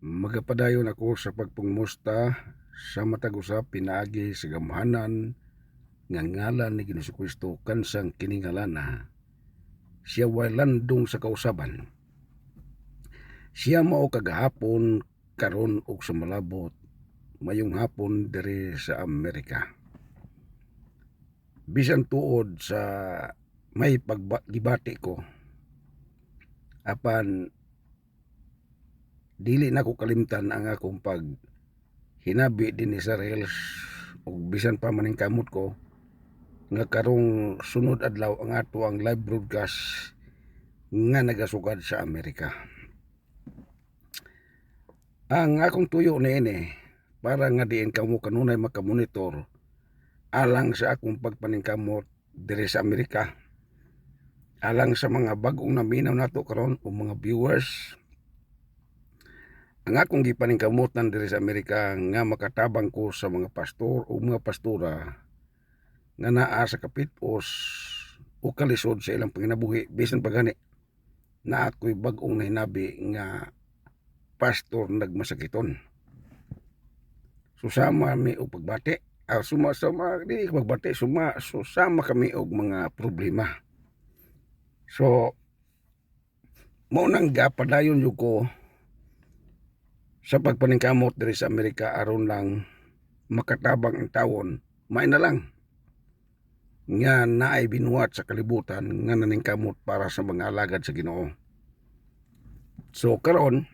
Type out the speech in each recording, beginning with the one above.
Magapadayon ako sa pagpungmusta sa matag usap pinaagi sa gamhanan nga ngalan ni Ginoong Kristo kansang kini ngalana. Siya way landong sa kausaban. Siya mao kagahapon karon ug sa malabot mayong hapon diri sa Amerika. Bisan tuod sa may paggibati ko apan dili na ko kalimtan ang akong pag hinabi din sa Reels ug bisan pa maning kamot ko nga karong sunod adlaw ang ato ang live broadcast nga nagasugad sa Amerika. Ang akong tuyo niini para nga diin kamo kanunay makamonitor alang sa akong pagpaningkamot diri sa Amerika, alang sa mga bagong naminaw nato karon o mga viewers. Ang akong gipaningkamutan diri sa Amerika nga makatabang ko sa mga pastor o mga pastora nga naa sa kapitos o kalisod sa ilang panginabuhi bisan pagani na ako'y bagong nahinabi nga pastor nagmasakiton. Susama mi og pagbati, susama kami og mga problema. So mao nang gapadayon jud ko sa pagpaningkamot diri sa Amerika aron lang makatabang ang tawon. May na lang nga naay binuhat sa kalibutan nga naningkamot para sa mga alagad sa Ginoo. So karon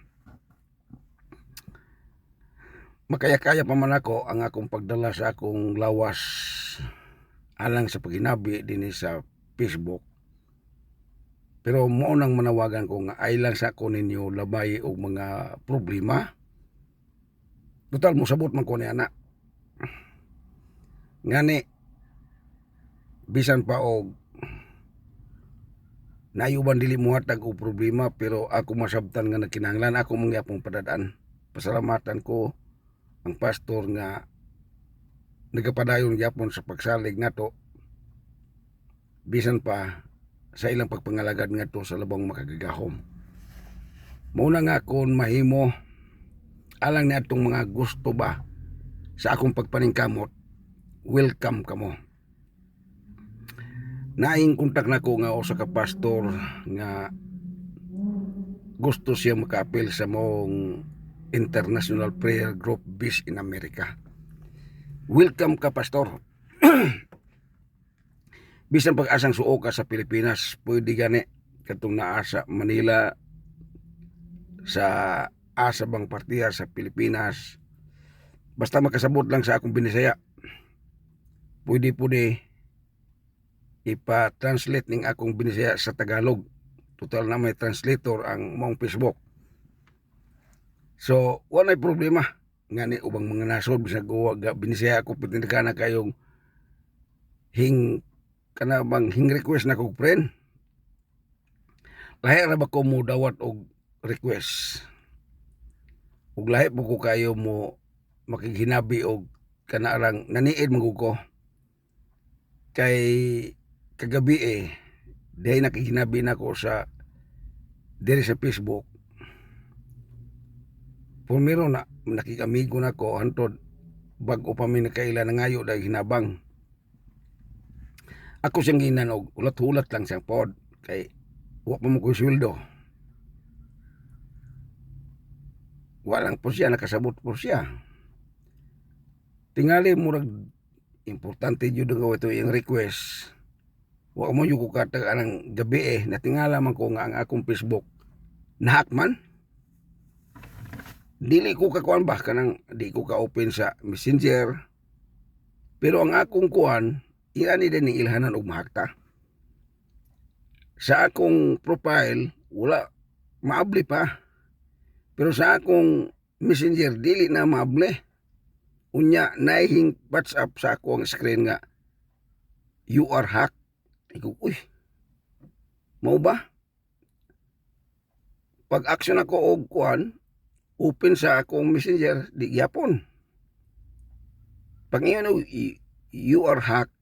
makaya-kaya pa man ako ang akong pagdala sa akong lawas alang sa paginabi dinhi sa Facebook. Pero mo nang manawagan ko nga ay lang sa ako ninyo labay og mga problema. Total mo sabot man ko ni ana. Ngani bisan pa og nayuban dili mo hatag og problema pero ako masabtan nga nagkinahanglan ako mangyapong padadaan. Pasalamatan ko ang pastor nga nagapadayon gyapon sa pagsalig nato bisan pa sa ilang pagpangalagad ngadto sa labang makagagahom. Muna nga kon mahimo alang ni atong mga gusto ba sa akong pagpaningkamot, welcome kamo. Naing kontak nako nga usa ka pastor nga gusto siya makaapil sa mong International Prayer Group based in America. Welcome ka, pastor. Bisan pag-asang suo ka sa Pilipinas, pwede gani katong naa sa Manila, sa asa bang partiya sa Pilipinas. Basta makasabot lang sa akong Binisaya. Pwede ipa-translate ning akong Binisaya sa Tagalog. Total na may translator ang mong Facebook. So, wala problema. Ngani ubang mga nasod bisag Binisaya ako pitindagan na kayong hing request na kog friend. Lahi ra ba ko mo dawat og request. Ug lahi po ko kayo mo makiginabi og kanarang naniid mo ko. Kay kagabi dahil nakiginabi na ko sa diri sa Facebook. Pumiro na nakikamigo na ko hantod bag-o pa mi nakaila nangayo dahil hinabang. Ako siyang ginanog, ulat-ulat lang siyang pod kay wak pa mo ko sweldo. Walang po siya, nakasabot po siya. Tingali murag importante jud nga ito yung request. Wak mo yung kukatag anang gabi natingala man ko nga ang akong Facebook nahack man. Dili ko kakuan ba kanang di ko ka-open sa Messenger. Pero ang akong kuan, iyan din ni ilhanan og mahakta. Sa akong profile, wala maabli pa. Pero sa akong Messenger, dili na maabli. Unya, naihing WhatsApp sa akong screen nga, you are hacked. Ikaw, uy, mau ba? Pag-action ako og kuan, open sa akong Messenger, di gyapon. Pag iyon, you are hacked.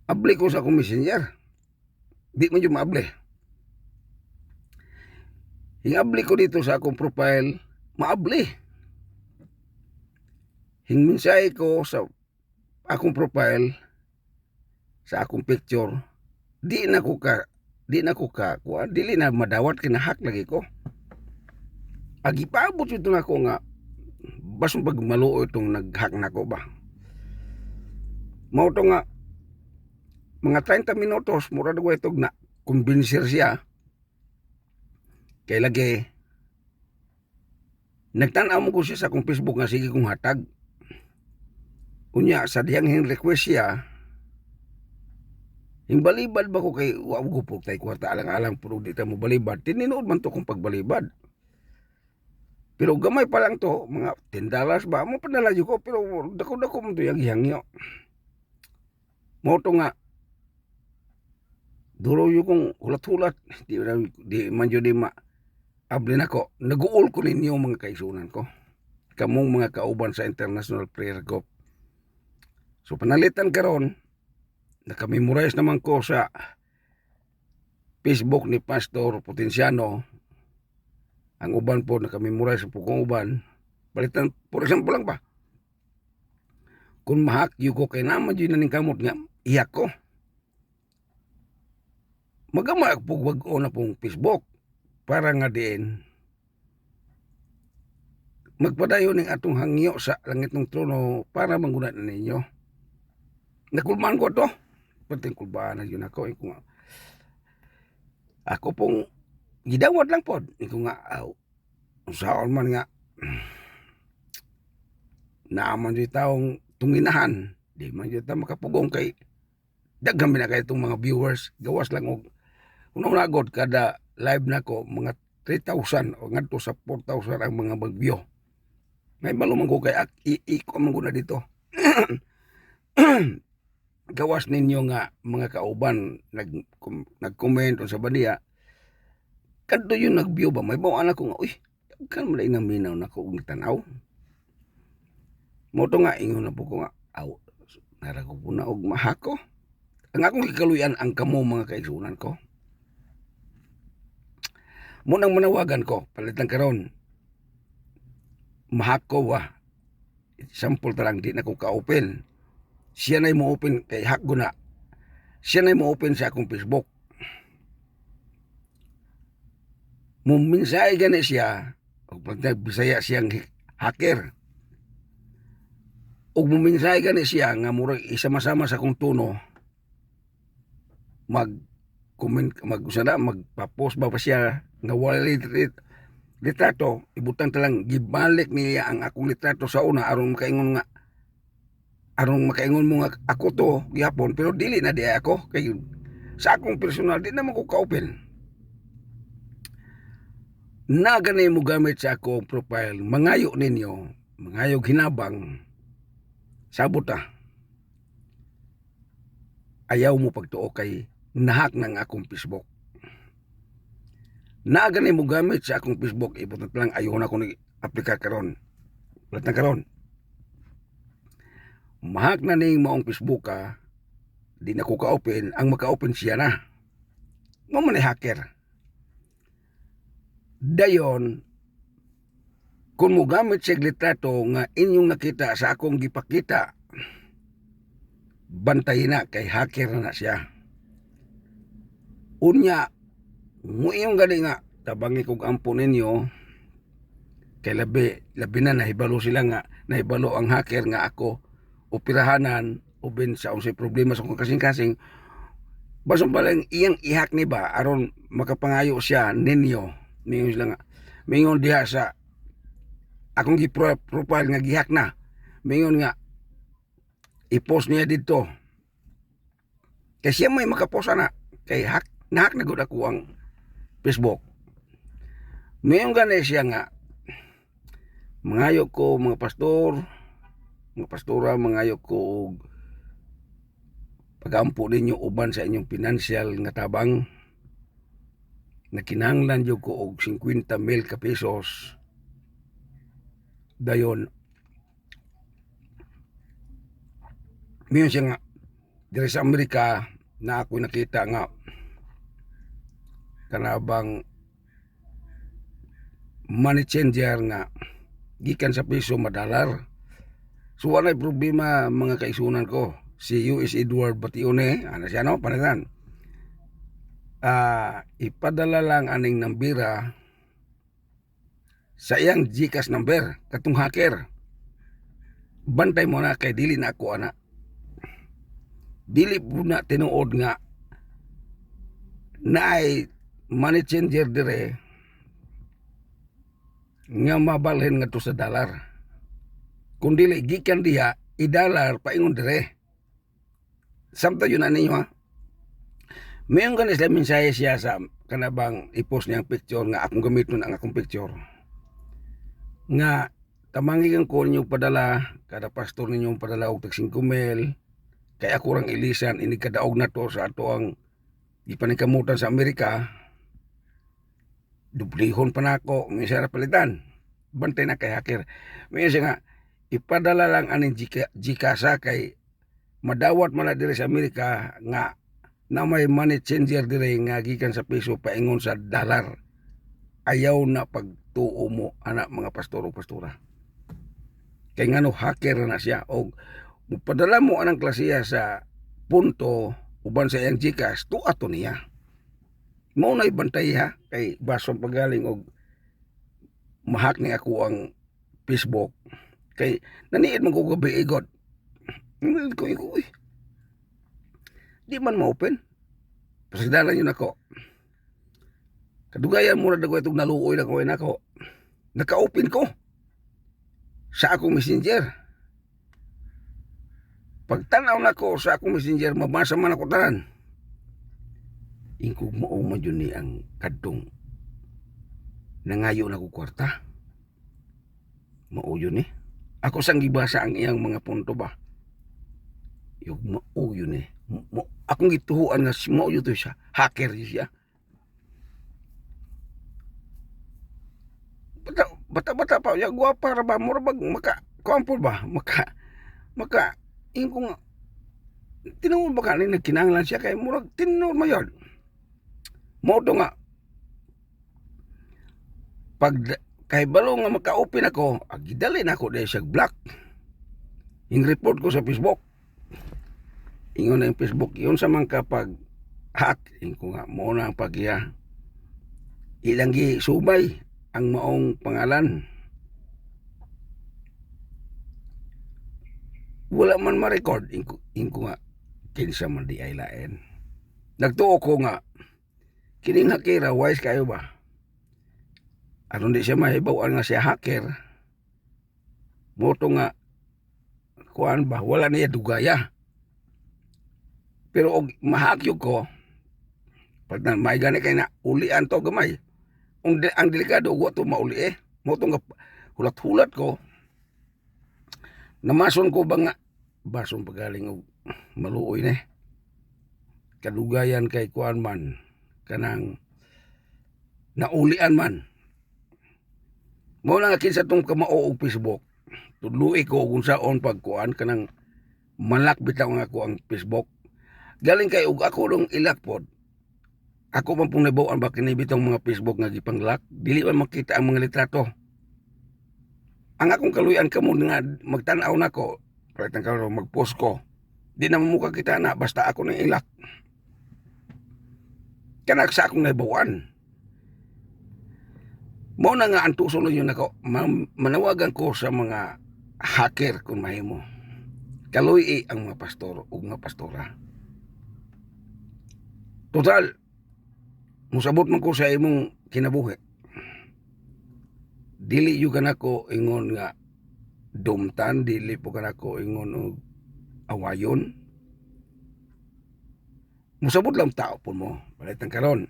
Abli ko sa akong Messenger. Di man yung maabli. Hingabli ko dito sa akong profile, maabli. Hingminsay ko sa akong profile, sa akong picture, di na ko ka, dili na madawat kinahak lagi ko. Agi paabot ito na ko nga, basong pag maluo itong nag-hack na ko ba. Mao to nga, mga 30 minutos, mura na ko itong na kumbinser siya. Kay lagi, nagtanaw mo ko siya sa akong Facebook nga sige kong hatag. Unya, sa diyang request siya, yung balibad ba ko kay wag ko po tay kwarta alang-alang puro di ta mo balibad. Tininood man to kung pagbalibad. Pero gamay pa lang to, mga $10 ba mo padala jud ko pero dako-dako mo to yang ihangyo. Mo to nga duro yu kong hulat-hulat di man jud di ma abli nako. Naguol ko ninyo mga kaisunan ko. Kamong mga kauban sa International Prayer Group. So panalitan karon nakamemorize naman ko sa Facebook ni Pastor Potenciano. Ang uban po nakamemorize po kong uban. Balitan, for example lang ba? Kung mahak yu ko kay naman yun naning kamot nga, iyak ko. Magama po wag-o na pong Facebook. Para nga din, magpadayo ning atong hangyo sa langit ng trono para mangguna na ninyo. Nakulman ko to. Pati kulbaan na yun ako. Ako pong gidawat lang po. Iko nga, saan man nga, naaman yung taong tunginahan. Di man yung taong makapugong kay, dagham na kayo itong mga viewers. Gawas lang og, unang-unagod, kada live na ko, mga 3,000 o ngadto sa 4,000 ang mga mag-view. May maluman ko kay, iko man ko na dito. Gawas ninyo nga mga kauban nag-comment sa badiya kadto yung nag-view ba may bawaan ako nga uy kan mo na minaw na ko ug tanaw mo to nga ingon na po ko nga aw nara ko po na og mahako ang akong ikaluyan ang kamo mga kaigsunan ko mo nang manawagan ko palitan karon mahako wa sample talang di na ko ka-open. Siya na mo open kay hack ko na. Siya na mo open sa akong Facebook. Muminsay gani siya. O pag nagbisaya siyang hacker. O muminsay gani siya nga murag isama-sama sa akong tono. Magpa-post ba pa siya nga wala litrato. Ibutang talang gibalik niya ang akong litrato sa una aron makaingon nga arong makaingon mo nga ako to gihapon pero dili na di ako kay sa akong personal di naman ko ka-open na ganay mo gamit sa akong profile mangayo ninyo mangayo hinabang sabot ayaw mo pagtuo kay nahak ng akong Facebook na ganay mo gamit sa akong Facebook ibutat lang ayaw na ko ni-aplika karon platang karon mahak na ning maong Facebook di na ko ka-open ang maka-open siya na mo man hacker dayon kung mo gamit sa litrato nga inyong nakita sa akong gipakita bantay na kay hacker na siya unya mo iyong gali nga tabangi kog ampo ninyo kay labi na nahibalo sila nga nahibalo ang hacker nga ako operahanan uben sa unsay problema sa kong kasing-kasing basong palang iyang ihak ni ba aron makapangayo siya ninyo mingon sila nga mingon diha sa akong gi-profile nga gihak na mingon nga i-post niya dito kay siya may makapost na kay nahak na gud ako ang Facebook mingon gani siya nga mangayo ko mga pastora mangayo ko pagampo ninyo uban sa inyong financial nga tabang na kinahanglan jud ko og 50,000 ka pesos dayon miyon siya nga diri sa Amerika na ako nakita nga kanabang money changer nga gikan sa piso madalar. So walay problema mga kaisunan ko. Si US Edward Batione, ano siya no, panagan. Ipadala lang aning nambira sa iyang GCash number katong hacker. Bantay mo na kay dili na ako ana. Dili po na tinuod nga naay money changer dire nga mabalhin nga to sa dollar. Kung dili gikan diha i-dollar paingon dire. Samtang yun na ninyo ha. Mayroon ganis lang mensahe siya sa kanabang i-post niyang picture nga akong gamiton ang akong picture. Nga tamangigan ko ninyo padala, kada pastor ninyo padala og tag 5,000. Kay ako rang ilisan ini kadaog na to sa ato ang ipanikamutan sa Amerika. Dublihon pa na ako, may sarap palitan. Bantay na kay hacker. May siya nga, ipadala lang aning Gcash kay madawat man na dire sa Amerika nga na may money changer dire nga gikan sa piso paingon sa dollar. Ayaw na pagtuo mo anak mga pastor o pastora. Kay ngano hacker na siya og mupadala mo anang klasiya sa punto uban sa iyang Gcash to ato niya. Mao na ibantay ha kay bason pagaling og mahak ni ako ang Facebook kay naniid man ko gabi igot. Ko di man ma-open. Pasidalan yun ako. Kadugayan muna dago itong naluoy na ko nako. Naka-open ko sa akong messenger. Pagtanaw na ko sa akong messenger, mabasa man ako tanan. Ingkog mao man yun ni ang kadtong nangayo na ko kwarta. Mao yun eh. Ako sang gibasa ang iyang mga punto ba. Yung mao yun eh. Akong gituhuan nga mao yun to siya. Hacker siya. Bata-bata pa. Ya, guwapa ra ba? Mura bag maka, kuampol ba? Maka, ingkong tinawag ba kanin nagkinanglan siya kay murag tinawag mo yun. Mao to nga pag kay balo nga maka-open ako, agidali na ako dahil siya block. Yung report ko sa Facebook. Ingon na yung Facebook, yun sa mga kapag hack, ko nga, mo na ang pagya. Ilanggi subay ang maong pangalan. Wala man ma-record, ko nga, kinsa man di ay lain. Nagtuo ko nga, kining hakira, wise kayo ba? Aron di siya mahibawaan nga siya hacker. Moto nga, kuan ba, wala niya dugaya. Pero og mahakyo ko, pag na may gani kay na ulian to gamay. Ang delikado wa to mauli eh. Moto nga hulat-hulat ko. Namason ko ba nga bason pagaling og maluoy ne. Kadugayan kay kuan man kanang naulian man. Mao na nga kinsa tong kamao og Facebook. Tudluy ko kung saon pagkuan kanang malak bitaw nga ako ang Facebook. Galing kay og ako dong ilakpod. Ako man pong nabawan ba kini bitong mga Facebook nga gipanglock, dili man makita ang mga litrato. Ang akong kaluyan kamo nga magtan-aw nako, palitan ka mag-post ko. Di na mo kita na basta ako nang ilak. Kanak sa akong nabawan. Mao na nga ang tuso yun ako, manawagan ko sa mga hacker kung mahimo. Kaluy ang mga pastor o mga pastora. Total, musabot man ko sa imong kinabuhi. Dili yung kanako ingon nga dumtan, dili po kanako ingon og awayon. Musabot lang tao po mo. Balitan karon.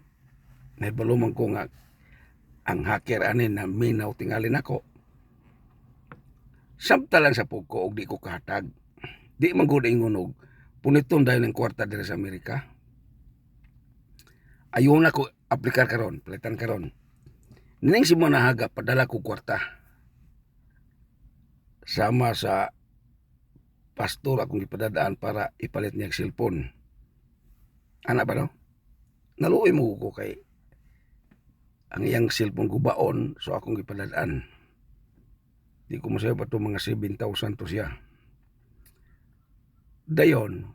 Naibaluman ko nga ang hacker anin na minaw tingalin ako. Samtalan sa pugko og di ko kahatag. Di man gud ingon og puniton dahil ng kwarta diri sa Amerika. Ayaw na ko aplikar karon, palitan karon. Ning si mo nahaga padala ko kwarta. Sama sa pastor akong ipadadaan para ipalit niya ang cellphone. Ana ba no? Naluoy mo ko kay ang iyang cellphone gubaon, so akong gipadadaan. Di ko masaya pa to mga 7,000 to siya. Dayon,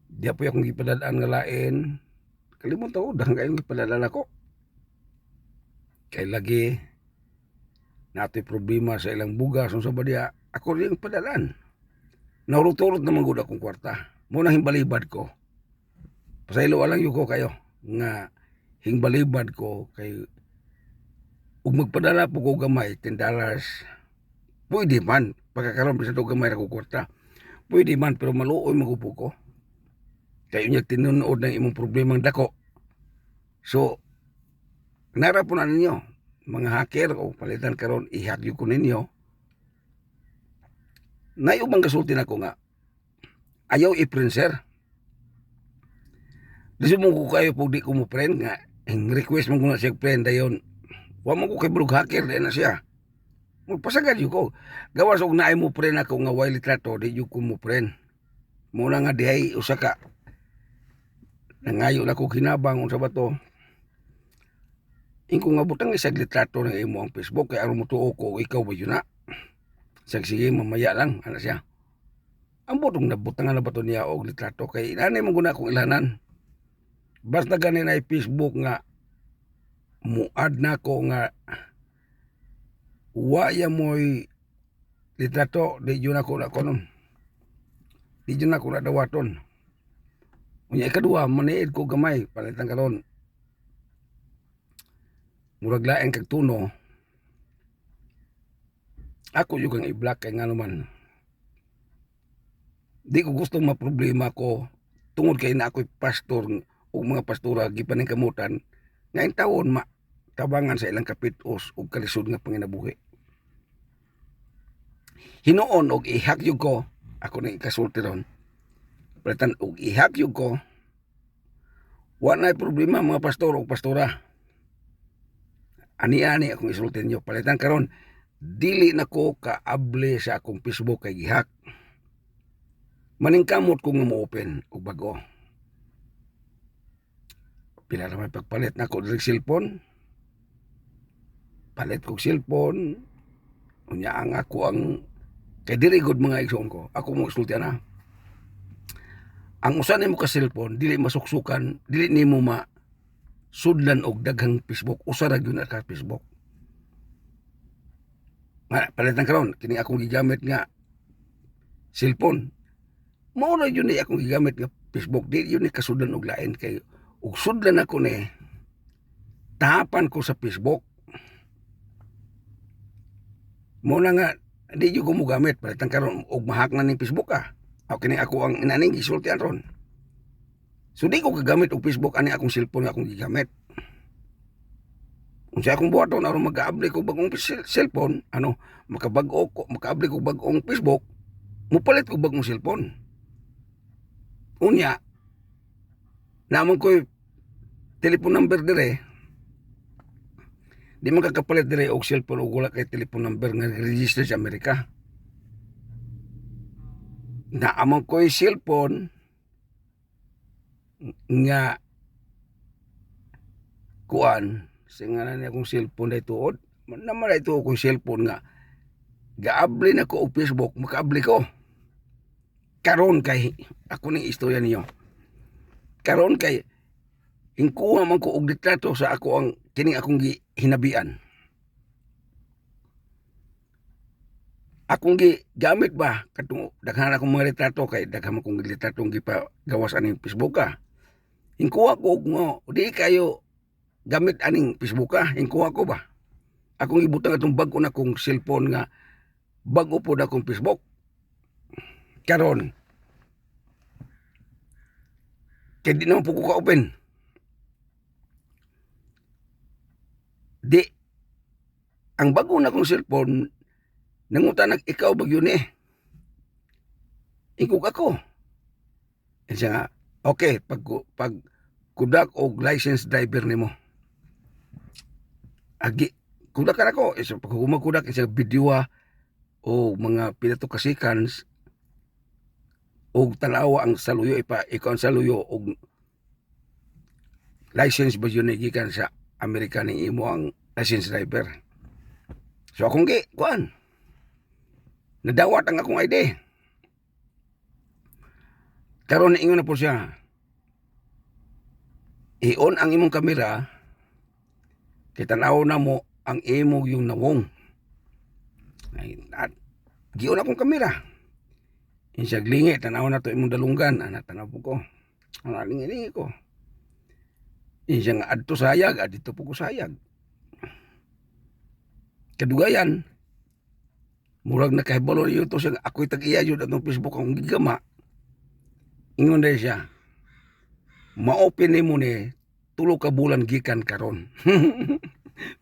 di po akong gipadadaan nga lain. Kalimutan ko, dahang kayong gipadadaan ako. Kay lagi, nato'y problema sa ilang bugas, sa badya, ako rin padadaan. Naurot-urot naman gud akong kwarta. Muna himbalibad ko. Pasaylo alang yuko kayo nga himbalibad ko kay ug magpadala po ko gamay $10. Pwede man pagkakaroon sa gamay ra ko kwarta. Pwede man pero maluoy magupo ko. Kay unya tinuod ng imong problemang dako. So nara po na ninyo mga hacker o palitan karon i-hack ko ninyo. Nayubang kasulti nako nga ayaw i-print sir. Disi mo ko kayo po di ko mo friend nga request mo ko na siya friend dayon. Wa mo ko kay blog hacker di na siya. Magpasagad yun ko. Gawas og naay mo friend ako nga way litrato di yun ko mo friend. Muna nga dihay usa ka nangayo na ko kinabang unsa ba to. Ingko nga butang isag litrato ng imo ang Facebook kay aron mo tuo ko ikaw ba yun na. Sige mamaya lang ana siya. Ang butong nabutangan na ba to niya og litrato kay nanay mo guna akong ilanan. Basta ganin ay Facebook nga muad na ko nga waya mo'y litrato di yun ako na konon. Di yun ako na dawaton. Unya ikadua maniid ko gamay palitan karon. Murag laeng kag tuno. Ako yung kang i-block kay nga naman. Di ko gusto maproblema ko tungod kay na ako'y pastor o mga pastora gipaning kamutan ngayon taon tabangan sa ilang kapitos o kalisod nga panginabuhi. Hinuon og i-hack yun ko, ako na ikasulti ron. Palitan og i-hack yun ko, wala na problema mga pastor o pastora. Ani-ani akong isulti nyo. Palitan karon dili na ko kaable sa akong Facebook kay gihack. Maningkamot ko nga mo-open og bago. Pila naman pagpalit na ko direct cellphone. Palit kong cellphone. Unya ang ako ang kay diri good mga igsoon ko. Ako mo isulti na. Ang usa nimo ka cellphone dili masuksukan, dili nimo sudlan og daghang Facebook. Usa ra gyud ka Facebook. Palitan karon kini akong gigamit nga cellphone. Mao na yun akong gigamit nga Facebook. Di yun kasudlan og lain kay ug sudlan ako ni tahapan ko sa Facebook. Mo na nga di jud ko mo gamit palitan karon og mahak na ning Facebook Ako kini ako ang inaning gisultian ron. So di ko kagamit og Facebook ani akong cellphone nga akong gigamit. Unsa akong buhaton aron mag-update ko bagong cellphone, makabag-o ko, maka-update ko bagong Facebook, mupalit ko bagong cellphone. Unya, naman ko telephone number dire. Di man kakapalit dire og cellphone og wala kay telephone number nga register sa Amerika. Naamang ko cellphone nga kuan singanan niya akong cellphone na ituod. Naman na ito akong cellphone nga gaabli na ko og Facebook, makaabli ko. Karon kay ako ning istorya niyo. Karon kay ingkuha man ko og litrato sa ako ang kining akong hinabian. Akong gamit ba katong daghan akong mga litrato kay daghan akong litrato gipagawas aning Facebook Ingkuha ko nga di kayo gamit aning Facebook ingkuha ko ba. Akong ibutang atong bag-o na kong cellphone nga bago po na akong Facebook. Karon kay di naman po ko ka-open. Di ang bago na kong cellphone nangutanag ikaw bagyo ni. Ingkog ako. Siya nga, okay, pag kudak og license driver nimo. Agi, kudak ka ako. Pag kumakudak, isa video o mga pinato kasikan o tanawa ang saluyo, ikaw ang saluyo o license ba yun gikan sa Amerika ning imo ang license driver. So akong kuan, nadawat ang akong ID. Karon ingon na po siya, i-on ang imong kamera, kitanaw na mo ang imo yung nawong. At gion akong kamera. Insya glingi, tanaw na to imong dalunggan. Tanaw po ko. Lingi ko. Insya nga adto sayag, adito po ko sayag. Kadugayan, murag nakahibalo yun to siya, ako'y tag-iya yun atong Facebook akong gigama. Ingon na siya, ma-open ni mo ni, 3 ka bulan gikan karon.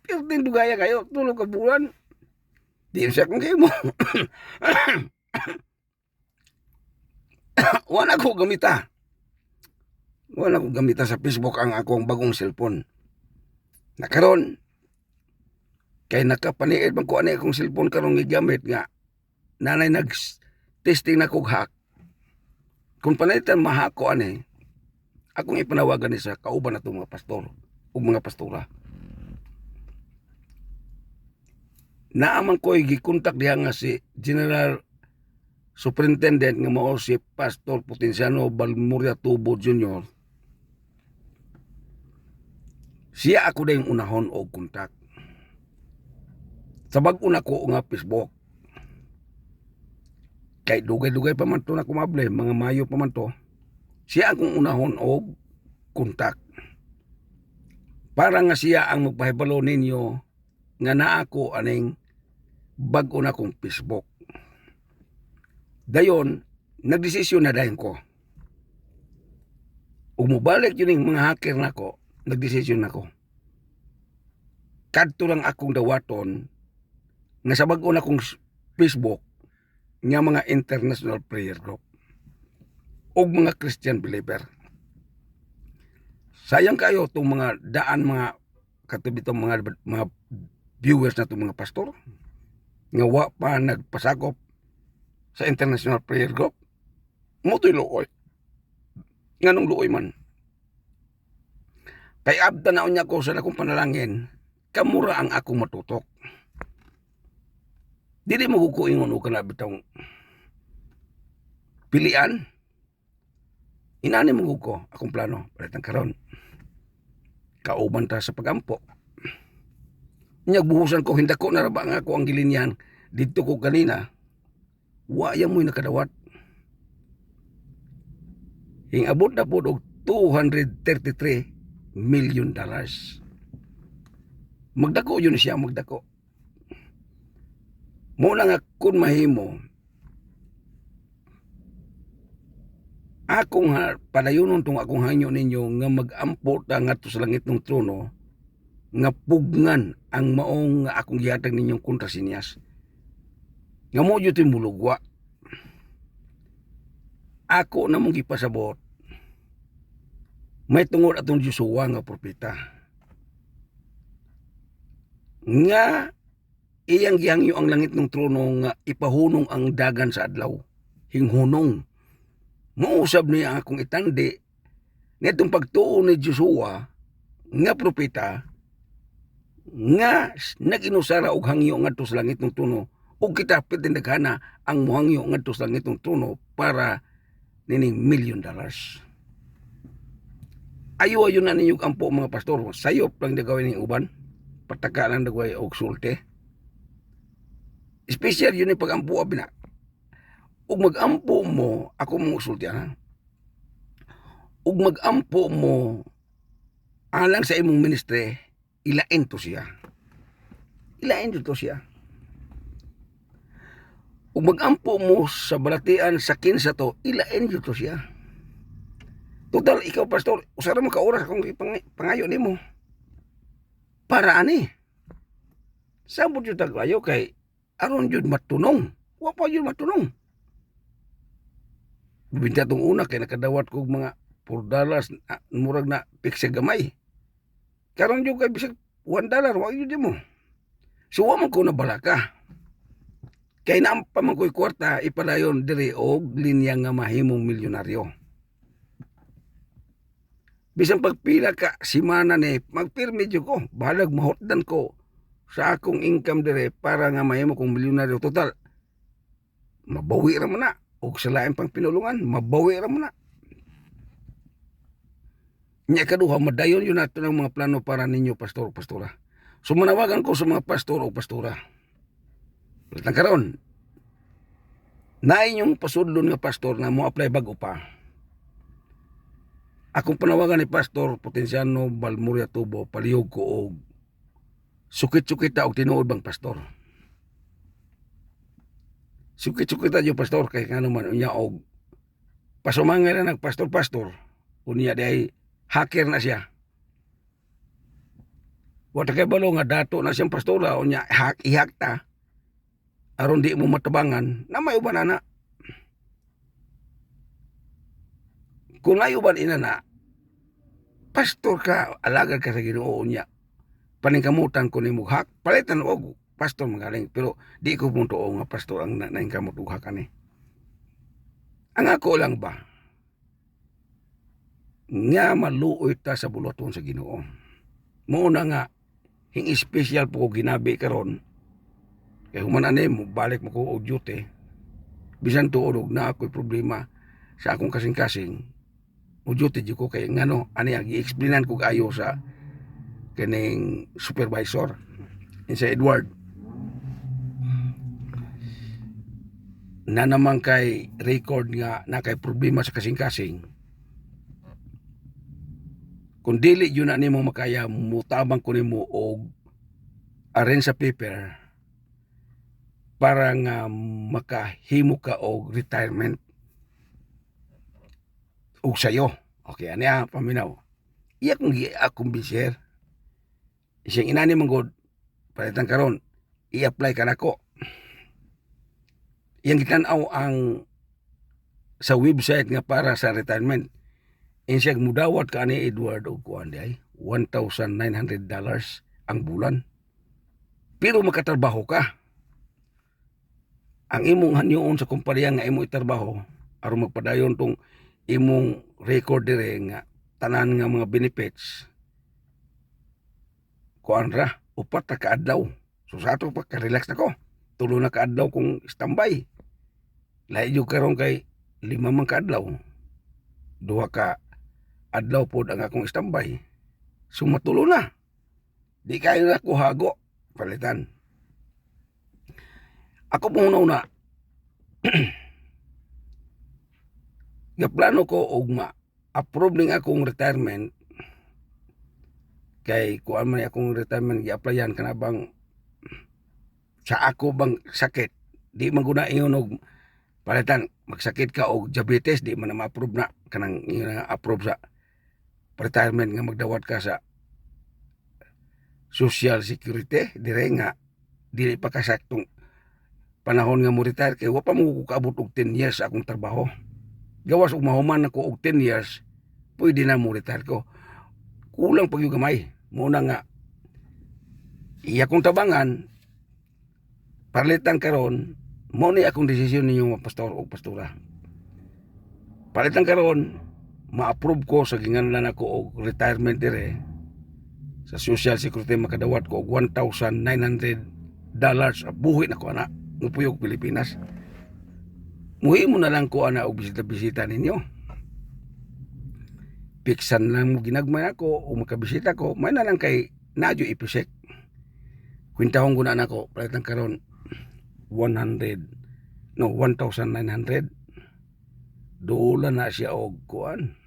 Pero din dugaya kayo, 3 ka bulan. Di siya kung kayo mo. Wala ko gamita. Wala ko gamita sa Facebook ang akong bagong cellphone. Nakaron, kay nakapaniid man ko ani akong cellphone karon gigamit nga nanay nag-testing na kog hack. Kung panitan ma-hack ko ani, akong ipanawagan ni sa kauban natong mga pastor ug mga pastora. Naaman ko'y gikontak diha nga si General Superintendent nga mao si Pastor Potenciano Balmuria Tubo Jr. Siya ako dayong unahon og kontak. Sa bag-o na ko nga Facebook. Kay dugay-dugay pa man to na kumable, mga Mayo pa man to. Siya akong unahon og kontak. Para nga siya ang magpahibalo ninyo nga naa ko aning bag-o na kong Facebook. Dayon, nagdesisyon na dayon ko. Ug mobalik yun yung mga hacker na ko, nagdesisyon na ko. Kadto lang akong dawaton nga sa bag-o na kong Facebook nga mga international prayer group ug mga Christian believer. Sayang kayo itong mga daan, mga katubi itong mga viewers na itong mga pastor nga wa pa nagpasakop sa international prayer group. Moto'y luoy. Nganong luoy man. Kay abda na unya ko sa akong panalangin, kamura ang akong matutok. Dili mo ko ingon o kana bitong pilian. Inani mo ko akong plano palit karon. Kauban ta sa pagampo. Buhusan ko hindako na ba nga ako ang gilinyan dito ko kanina. Wa ya mo'y nakadawat. Hingabot na po og $233 million. Magdako yun siya, magdako. Muna nga kung mahimo, akong padayonon tong akong hanyo ninyo nga mag-ampo ta ngadto sa langit ng trono nga pugnan ang maong nga akong gihatag ninyong kontrasinyas. Nga mo jud mulugwa. Ako na mong gipasabot. May tungod atong Joshua nga propeta. Nga iyang gihangyo ang langit ng trono nga ipahunong ang dagan sa adlaw. Hinghunong. Mausab niya akong itandi nitong pagtuo ni Joshua nga propeta nga naginusara og hangyo ngadto sa langit ng trono ug kita pitindaghana ang muhangyo ngadto sa langit ng trono para nining $1 million. Ayo na ninyo ampo mga pastor, sayop lang nagawin ng uban, pataka lang nagawin og sulte. Special yun yung pag-ampo abina. Ug mag-ampo mo, ako mong usulti ha. Ug mag-ampo mo alang sa imong ministry, ilain to siya. Ilain to siya. Ug mag-ampo mo sa balatian sa kinsa to, ilain to siya. Total, ikaw pastor, usara mo ka oras kung pangayo nimo. Para ani. Sabot yung taglayo kay aron jud matunong. Wa pa jud matunong. Bibinta tong una kay nakadawat kog mga $4 murag na piksa gamay. Karon jud kay bisag $1 wa jud mo. So wa man ko na balaka. Kay naam pa man ko'y kwarta ipadayon diri og linya nga mahimong milyonaryo. Bisan pagpila ka simana ni magpirmi jud ko, balag mahotdan ko sa akong income dire para nga mahimo kong milyonaryo total. Mabawi ra man na og sa lain pang pinulungan, mabawi ra man na. Nya kaduha madayon yun nato ng mga plano para ninyo pastor o pastora. So manawagan ko sa mga pastor o pastora. Lang karon, na inyong pasudlon nga pastor na mo apply bago pa. Akong panawagan ni Pastor Potenciano Balmuria Tubo, palihog ko og sukit-sukit ta og tinuod bang pastor. Sukit-sukit ta yung pastor kay ngano man unya og pasumangay na nagpastor-pastor unya di hacker na siya. Wata kay balo nga dato na siyang pastora unya ihak ta aron di mo matabangan na may uban ana. Kung ayuban ina na, pastor ka, alagad ka sa Ginoo niya. Paningkamutan ko ni mughak, palitan og pastor magaling, pero di ko punto nga pastor ang naingkamot og hakani. Ang ako lang ba, nga maluoy ta sa bulaton sa Ginoo. Muna nga, hing special po ko ginabi karon. Kaya humanan mo, balik mo ko og duty. Bisan tuod na ako'y problema sa akong kasing-kasing. Udyot ko kay ngano ani gi-explainan ko kayo sa kining supervisor sa Edward na naman kay record nga na kay problema sa kasing-kasing kung dili yun na nimo makaya mutabang ko nimo og arrange sa paper para nga makahimo ka og retirement og sayo. Okay, ani paminaw. Iya kung akong biser. Isang inani manggod, palitan karon, i-apply ka nako. Iyang gitanaw ang sa website nga para sa retirement. Insya mudawat ka ni Edward og kuan di ay $1,900 ang bulan. Pero makatrabaho ka. Ang imong hanyoon sa kumpanya nga imo itrabaho aron magpadayon tong imong record dire nga tanan nga mga benefits kuan ra upat ka adlaw. So sa ato pa ka-relax na ko. Tulo na ka adlaw kung standby. Layo karon kay 5 man ka adlaw. 2 ka adlaw pod ang akong standby. So matulo na. Di kayo na ko hago palitan. Ako po na plano ko og ma-approve ning akong retirement kay kuan man akong retirement gi-applyan kana bang sa ako bang sakit di man guna ingon og palitan magsakit ka og diabetes di man na ma-approve na kanang approve sa retirement nga magdawat ka sa Social Security dire nga dili pa kasaktong panahon nga mo retire kay wa pa mo kaabot og 10 years akong trabaho. Gawas og mahuman ako og 10 years, pwede na mo retire ko. Kulang pag yung gamay. Muna nga, iya kong tabangan, palitan karon, mo ni akong desisyon ninyo mga pastor o pastora. Palitan karon, ma-approve ko sa ginganlan ako og retirement dire. Sa Social Security makadawat ko og $1,900 buhi na ko na, ngupuyog Pilipinas. Muhi mo na lang ko ana og bisita-bisita ninyo. Piksan lang mo ginagmay ako o makabisita ko, may na lang kay nadyo ipisek. Kwintahon ko na nako, palitan karon 1,900. Duulan na siya og kuan.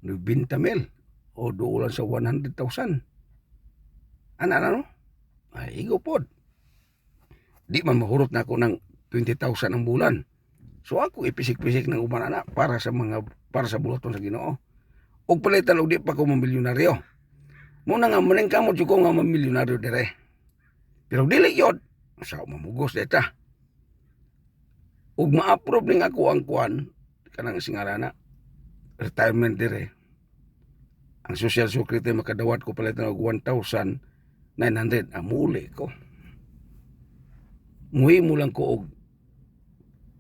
90,000 o duulan sa 100,000. Ana no? Ay igo pod. Di man mahurot na ako ng 20,000 ang bulan. So ako ipisik-pisik ng uban anak para sa bulaton sa Ginoo. Og palitan og di pa ko mamilyonaryo. Muna nga maningkamot ko nga mamilyonaryo dire. Pero dili yod, sa mamugos deta. Og ma-approve ning ako ang kuan kanang singarana retirement dire. Ang Social Security makadawat ko palitan og 1,900 amuli ko. Muhi mo lang ko og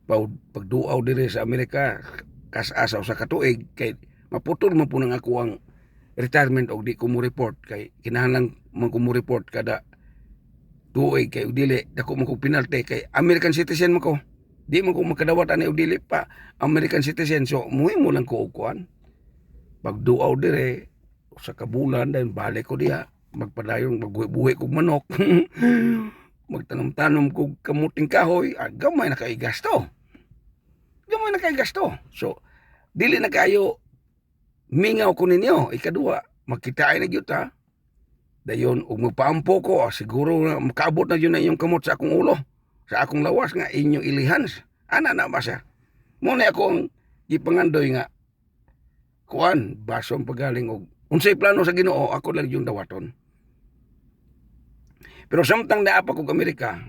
pagduaw dire sa Amerika kas-asaw sa katuig kay maputol man po ng ako ang retirement og di ko mo report kay kinahanglan man ko mo report kada tuig kay og dili dako man ko penalty kay American citizen man ko. Di man ko makadawat ani og dili pa American citizen, so muhimo lang ko og kuan. Pagduaw dire sa kabulan dahil balik ko diha magpadayon magbuhi kog manok. Magtanom-tanom kog kamuting kahoy, gamay na kay gasto. Gamay na kay gasto. So dili na kayo mingaw ko ninyo. Ikaduha, magkitain na gyud ta. Dayon ug magpaampo ko, siguro na makaabot na yun na inyong kamot sa akong ulo, sa akong lawas nga inyong ilihan. Ana na ba siya? Muna akong gipangandoy nga kuan, bason pagaling og unsay plano sa Ginoo, ako lang yung dawaton. Pero samtang naapa ko Amerika,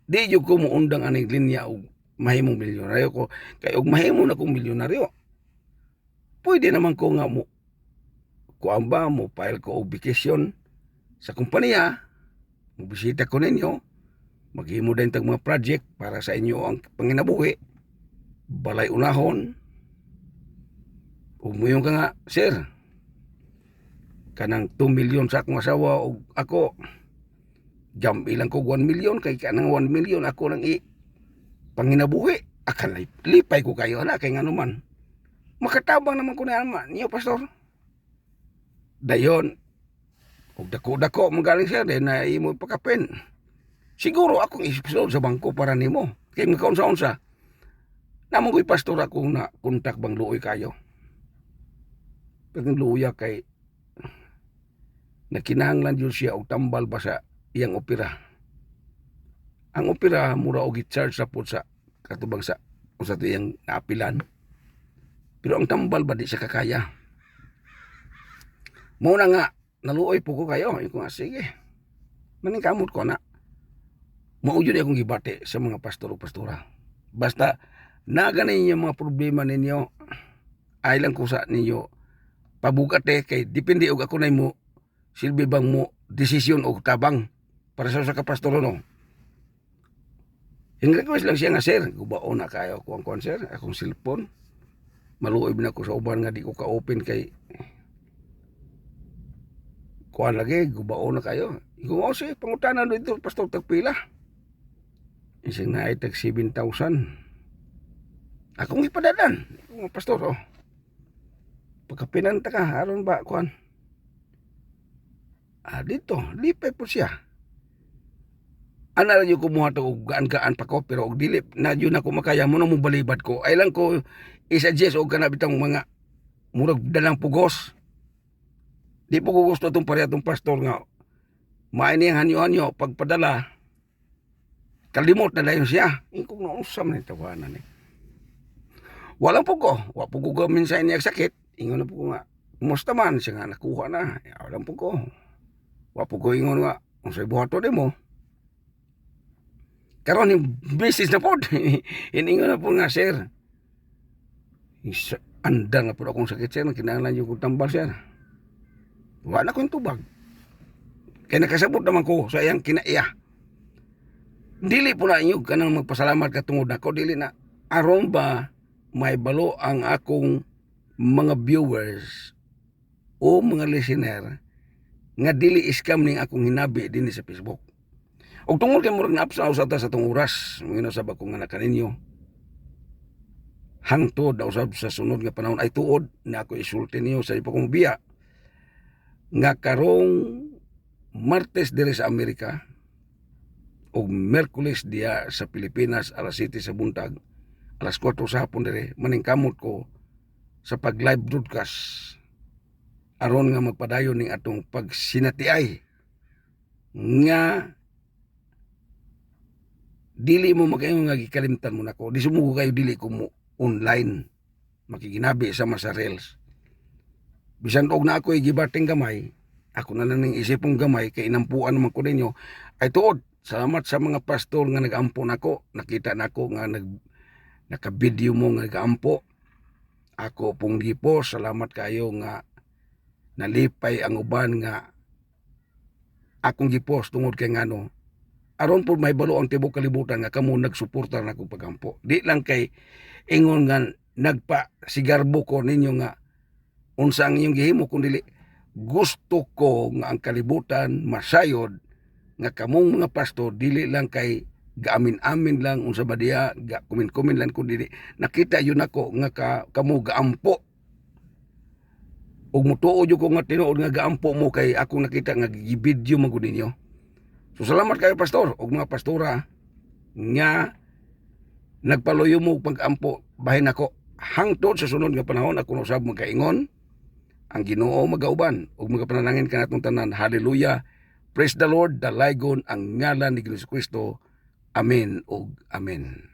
di yung ko muundang aning linya og mahimong milyonaryo ko. Kay og mahimo na kong milyonaryo, pwede naman ko nga mo kuan ba mo file ko og vacation sa kumpanya, bisita ko ninyo, maghimo din tag mga project para sa inyo ang panginabuhi, balay unahon. Umuyon ka nga, sir, kanang 2 million sa akong asawa o ako, jam ilang ko 1 million, kay kanang 1 million ako lang panginabuhi. Akan lipay ko kayo na, kay nga naman makatabang naman ko na naman niyo, pastor. Dayon og dako-dako magaling siya dahil na imo pakapen. Siguro akong episode sa bangko para nimo. Kay makaunsa-unsa. Namang ko'y pastor akong na kontak bang luoy kayo. Paging luya kay nakinahanglan yun siya og tambal ba sa iyang opera. Ang opera mura og i-charge sa po sa katubang sa usa to iyang naapilan. Pero ang tambal ba di siya kakaya. Muna nga naluoy po ko kayo. Iko nga, sige. Maningkamot ko na. Maujo na akong gibate sa mga pastor o pastora. Basta, naganin yung mga problema ninyo, ay lang ko sa ninyo, pabugate kay, depende og ako na mo, silbi bang mo, desisyon o tabang, para sa kapastor no. Yung request lang siya nga, sir, gubaon na kayo ako ang konser, akong cellphone, maluoy na ko sa uban nga di ko ka-open kay, kuhan lagi, gubaon na kayo. Ikaw ako siya, pangutanan dito, pastor, tagpila. Isang na ay tag 7,000. Akong ipadadan. Ikaw nga, pastor, oh. Pagkapinanta ka, aron ba, kuhan? Dito, lipay po siya. Ana lang yung kumuha to, gaan-gaan pa ko, pero og dilip, na yun ako makaya mo na mong balibad ko. Ay lang ko, isa-suggest, og kanabitang mga murag dalang pugos. Di po ko gusto itong pareha itong pastor nga. Maini ang hanyo-hanyo, pagpadala, kalimot na dayon siya. Kung nausam na itawanan eh. Walang po ko. Wala po ko minsan niya sakit. Ingon na po ko nga, kumusta man siya nga nakuha na. Walang po ko. Wala po ko ingon nga, kung sa'y buhato din mo. Karoon yung business na po. Iningon na po nga, sir. Andar na po akong sakit, sir. Kinahanglan yung kong tambal, sir. Wala ko yung tubag. Kaya nakasabot naman ko sa iyang kinaiya. Dili po na inyo ka nang magpasalamat ka tungod ako. Dili na aron ba may balo ang akong mga viewers o mga listener nga dili scam ning akong hinabi din sa Facebook. Og tungod kay murag naapsa sa itong oras. Mga nasabak ko nga na kaninyo. Hangtod daw sa sunod nga panahon ay tuod na ako isulti niyo sa ipo kong biya. Nga karong Martes dire sa Amerika o Merkulis diya sa Pilipinas alas 7 sa buntag, alas 4 sa hapon dire, maningkamot ko sa pag-live broadcast aron nga magpadayon ning atong pagsinatiay nga dili mo magayon nga gikalimtan mo nako. Di sumugo kayo dili ko mo online makiginabi sa sa reels. Bisan og na ako gibating gamay, ako na lang isipong gamay kay inampuan naman ko ninyo. Ay tuod, salamat sa mga pastor nga nag-ampo nako. Nakita nako nga naka-video mo nga nag-ampo. Ako pong gipo, salamat kayo nga nalipay ang uban nga akong gipos tungod kay ngano. Aron po may balo ang tibok kalibutan nga kamo nagsuporta na akong pagampo. Di lang kay ingon nga nagpa sigarbo ko ninyo nga unsa ang inyong gihimo kun dili gusto ko nga ang kalibutan masayod nga kamong mga pastor dili lang kay gaamin-amin lang unsa ba diya kumin-kumin lang kun dili nakita yun ako nga kamo gaampo ug mutuo jud ko nga tinuod nga gaampo mo kay akong nakita nga gibidyo man gud ninyo. So salamat kayo pastor ug mga pastora nga nagpaluyo mo pag-ampo bahin ako hangtod sa sunod nga panahon ako usab magkaingon ang Ginoo magauban ug magapanalangin kanatong tanan. Hallelujah. Praise the Lord. Dalaygon ang ngalan ni Kristo. Amen ug amen.